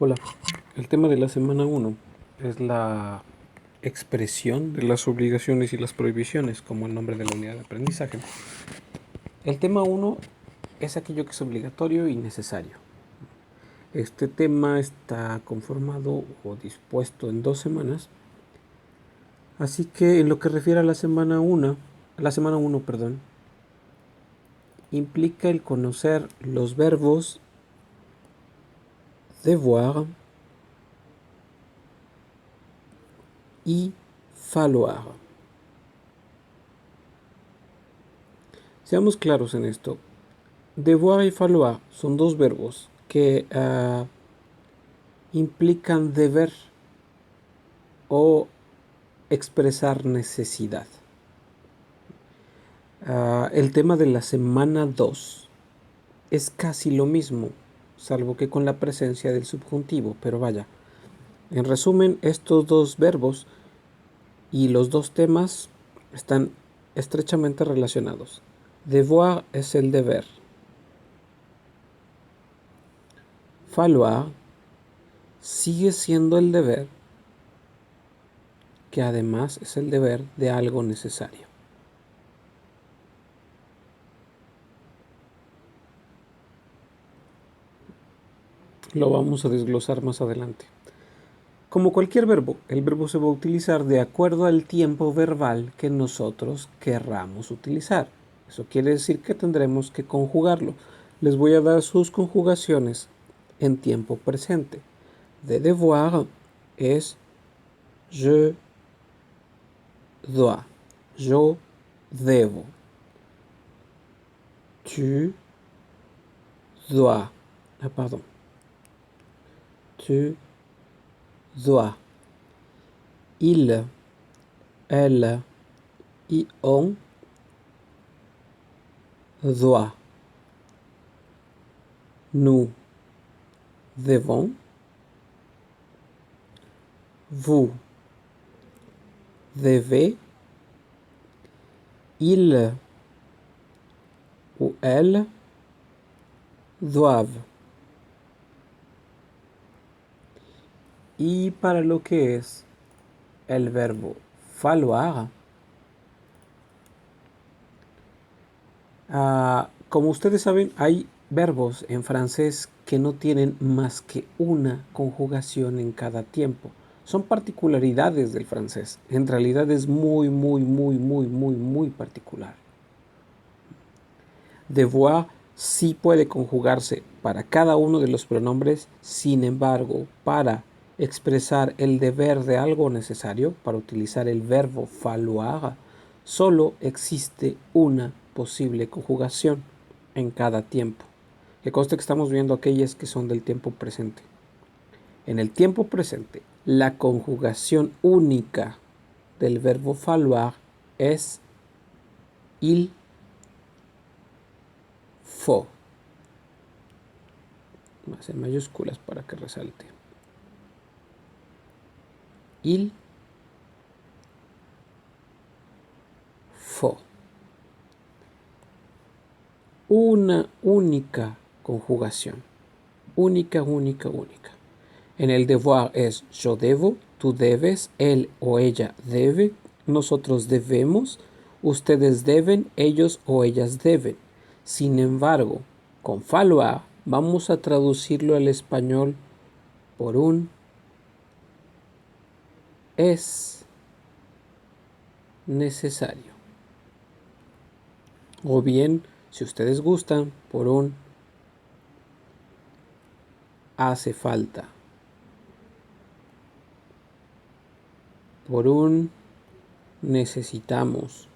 Hola, el tema de la semana 1 es la expresión de las obligaciones y las prohibiciones, como el nombre de la unidad de aprendizaje. El tema 1 es aquello que es obligatorio y necesario. Este tema está conformado o dispuesto en 2 semanas, así que en lo que refiere a la semana 1, implica el conocer los verbos devoir y falloir. Seamos claros en esto. Devoir y falloir son dos verbos que implican deber o expresar necesidad. El tema de la semana 2 es casi lo mismo, salvo que con la presencia del subjuntivo, pero vaya. En resumen, estos dos verbos y los dos temas están estrechamente relacionados. Devoir es el deber. Falloir sigue siendo el deber, que además es el deber de algo necesario. Lo vamos a desglosar más adelante. Como cualquier verbo, el verbo se va a utilizar de acuerdo al tiempo verbal que nosotros querramos utilizar. Eso quiere decir que tendremos que conjugarlo. Les voy a dar sus conjugaciones en tiempo presente. De devoir es je dois, yo debo. Tu dois, tu dois. Il, elle et on doit. Nous devons. Vous devez. Il ou elle doivent. Y para lo que es el verbo falloir, como ustedes saben, hay verbos en francés que no tienen más que una conjugación en cada tiempo. Son particularidades del francés. En realidad es muy particular. Devoir sí puede conjugarse para cada uno de los pronombres, sin embargo, para expresar el deber de algo necesario, para utilizar el verbo falloir, solo existe una posible conjugación en cada tiempo. Que conste que estamos viendo aquellas que son del tiempo presente. En el tiempo presente, la conjugación única del verbo falloir es il faut. Más en mayúsculas para que resalte. Il faut. Una única conjugación. Única. En el devoir es yo debo, tú debes, él o ella debe, nosotros debemos, ustedes deben, ellos o ellas deben. Sin embargo, con falloir vamos a traducirlo al español por un es necesario. O bien, si ustedes gustan, por un hace falta. Por un necesitamos.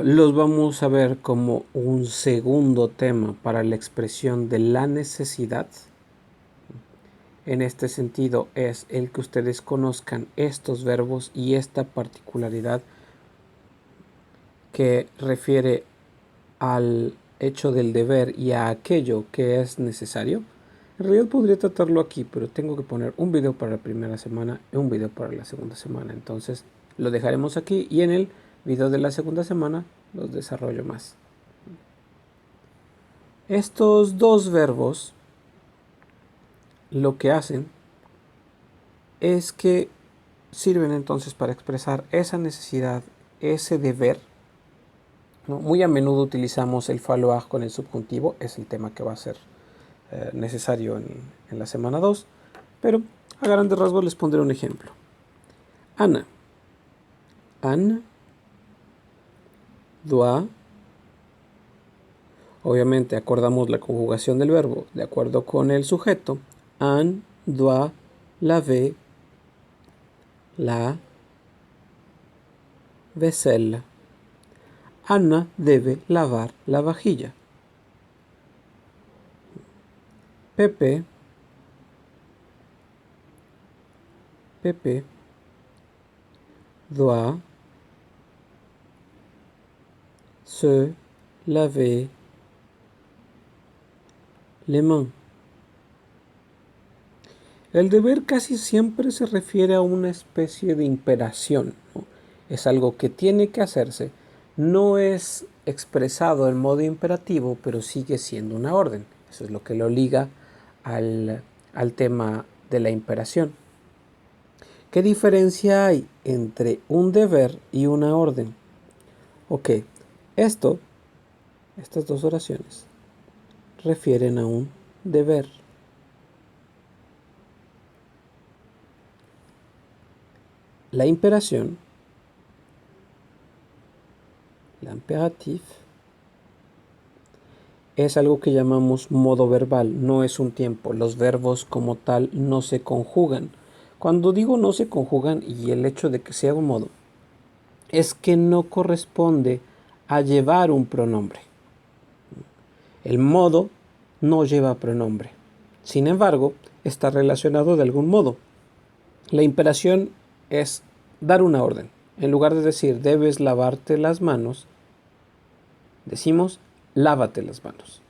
Los vamos a ver como un segundo tema para la expresión de la necesidad. En este sentido es el que ustedes conozcan estos verbos y esta particularidad que refiere al hecho del deber y a aquello que es necesario. En realidad podría tratarlo aquí, pero tengo que poner un video para la primera semana y un video para la segunda semana. Entonces lo dejaremos aquí y en el Video de la segunda semana los desarrollo más. Estos dos verbos lo que hacen es que sirven entonces para expresar esa necesidad, ese deber, ¿no? Muy a menudo utilizamos el falloir con el subjuntivo, es el tema que va a ser necesario en la semana 2, pero a grandes rasgos les pondré un ejemplo. Ana. Anne doit. Obviamente acordamos la conjugación del verbo de acuerdo con el sujeto. Anne doit laver la vaisselle. Ana debe lavar la vajilla. Pepe doit se laver les mains. El deber casi siempre se refiere a una especie de imperación, ¿no? Es algo que tiene que hacerse. No es expresado en modo imperativo, pero sigue siendo una orden. Eso es lo que lo liga al tema de la imperación. ¿Qué diferencia hay entre un deber y una orden? Ok, estas dos oraciones refieren a un deber. La imperación, l'impératif, es algo que llamamos modo verbal, no es un tiempo. Los verbos como tal no se conjugan. Cuando digo no se conjugan y el hecho de que sea un modo, es que no corresponde a llevar un pronombre. El modo no lleva pronombre. Sin embargo, está relacionado de algún modo. La imperación es dar una orden. En lugar de decir debes lavarte las manos, decimos lávate las manos.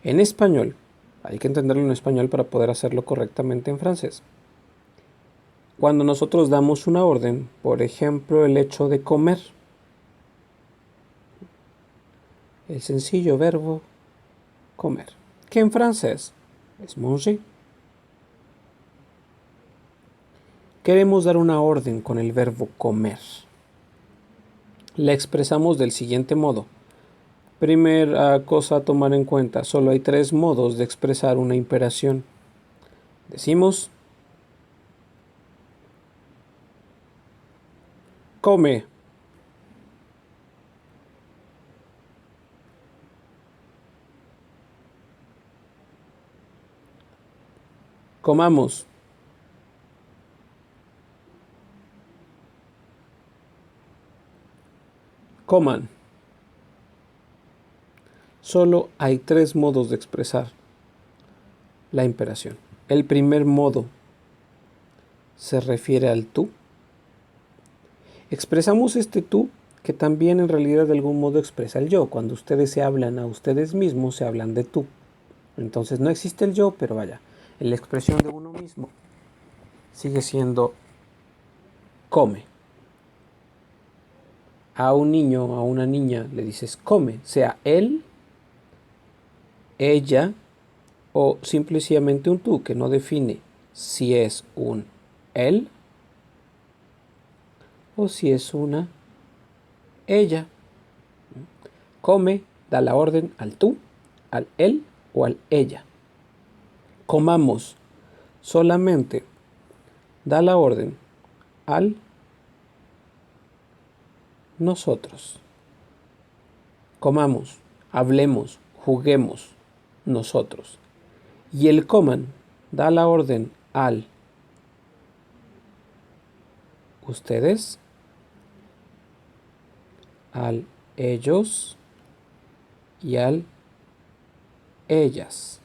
En español, hay que entenderlo en español para poder hacerlo correctamente en francés. Cuando nosotros damos una orden, por ejemplo, el hecho de comer, el sencillo verbo comer, que en francés es manger. Queremos dar una orden con el verbo comer. La expresamos del siguiente modo. Primera cosa a tomar en cuenta, solo hay 3 modos de expresar una imperación. Decimos come. Comamos. Coman. Solo hay 3 modos de expresar la imperación. El primer modo se refiere al tú. Expresamos este tú que también en realidad de algún modo expresa el yo. Cuando ustedes se hablan a ustedes mismos, se hablan de tú. Entonces no existe el yo, pero vaya, en la expresión de uno mismo sigue siendo come. A un niño o a una niña le dices come, sea él, ella o simplemente un tú que no define si es un él o si es una ella. Come da la orden al tú, al él o al ella. Comamos solamente da la orden al nosotros. Comamos, hablemos, juguemos nosotros. Y el coman da la orden al ustedes, al ellos y al ellas.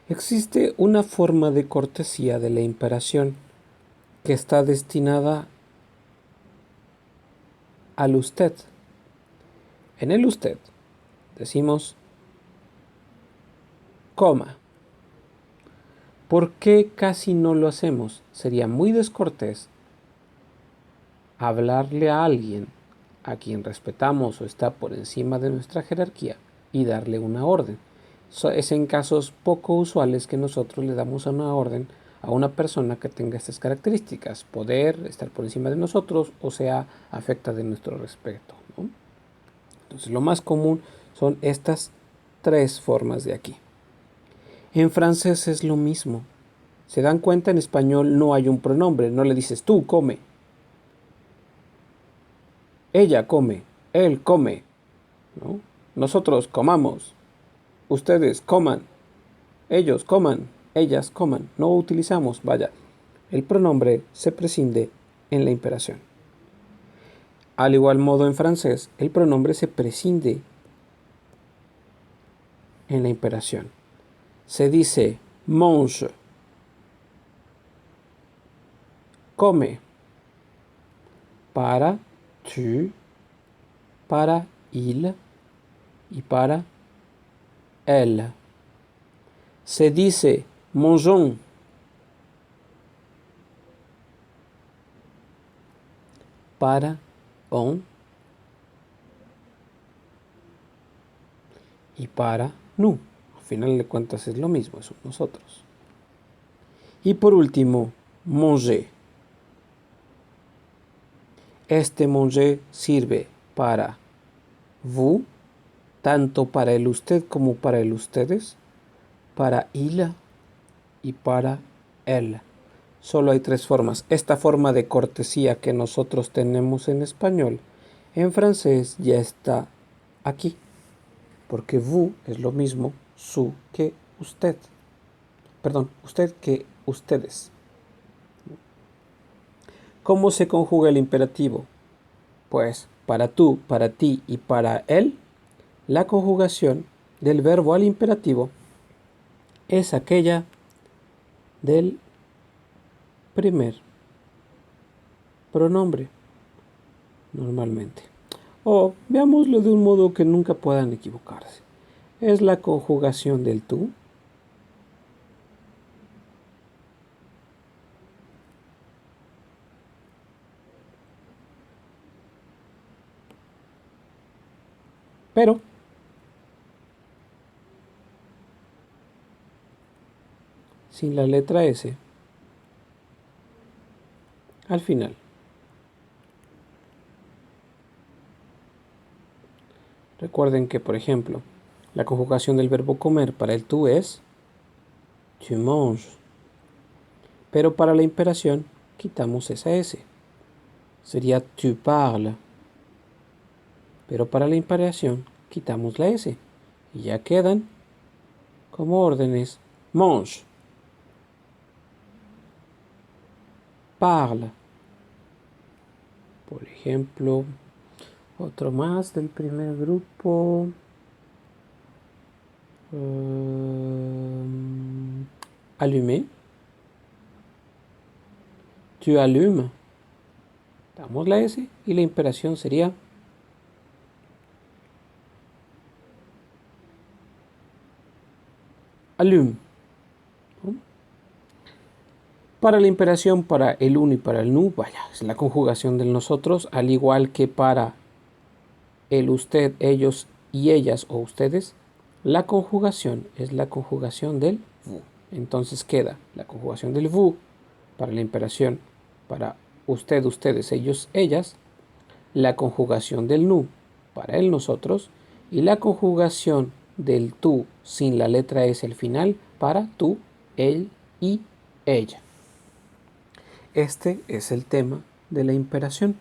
Existe una forma de cortesía de la imperación que está destinada al usted. En el usted decimos coma. ¿Por qué casi no lo hacemos? Sería muy descortés hablarle a alguien a quien respetamos o está por encima de nuestra jerarquía y darle una orden. Es en casos poco usuales que nosotros le damos una orden a una persona que tenga estas características, poder, estar por encima de nosotros, o sea, afecta de nuestro respeto, ¿no? Entonces, lo más común son estas tres formas de aquí. En francés es lo mismo. ¿Se dan cuenta? En español no hay un pronombre, no le dices tú come, ella come, él come, ¿no? Nosotros comamos, ustedes coman, ellos coman, ellas coman. No utilizamos, vaya, el pronombre se prescinde en la imperación. Al igual modo en francés, el pronombre se prescinde en la imperación. Se dice mange, come, para tu, para il y para elle. Se dice mangeons para on y para nous. Al final de cuentas es lo mismo, son nosotros. Y por último, manger. Este manger sirve para vous, tanto para el usted como para el ustedes, para il y para elle. Solo hay tres formas. Esta forma de cortesía que nosotros tenemos en español, en francés ya está aquí, porque vous es lo mismo su que usted. Perdón, usted que ustedes. ¿Cómo se conjuga el imperativo? Pues para tú, para ti y para él, la conjugación del verbo al imperativo es aquella del primer pronombre, normalmente. O veámoslo de un modo que nunca puedan equivocarse. Es la conjugación del tú pero sin la letra S al final. Recuerden que, por ejemplo, la conjugación del verbo comer para el tú es tu manges, pero para la imperación quitamos esa S. Sería tu parles, pero para la imperación quitamos la S y ya quedan como órdenes mange, parle. Por ejemplo, otro más del primer grupo. Allumer. Tu allumes. Damos la S y la imperación sería allume. ¿No? Para la imperación, para el uno y para el nu, vaya, es la conjugación del nosotros, al igual que para el usted, ellos y ellas o ustedes, la conjugación es la conjugación del vous. Entonces queda la conjugación del vous para la imperación, para usted, ustedes, ellos, ellas, la conjugación del nu para el nosotros y la conjugación del tú sin la letra S al final para tú, él y ella. Este es el tema de la imperación.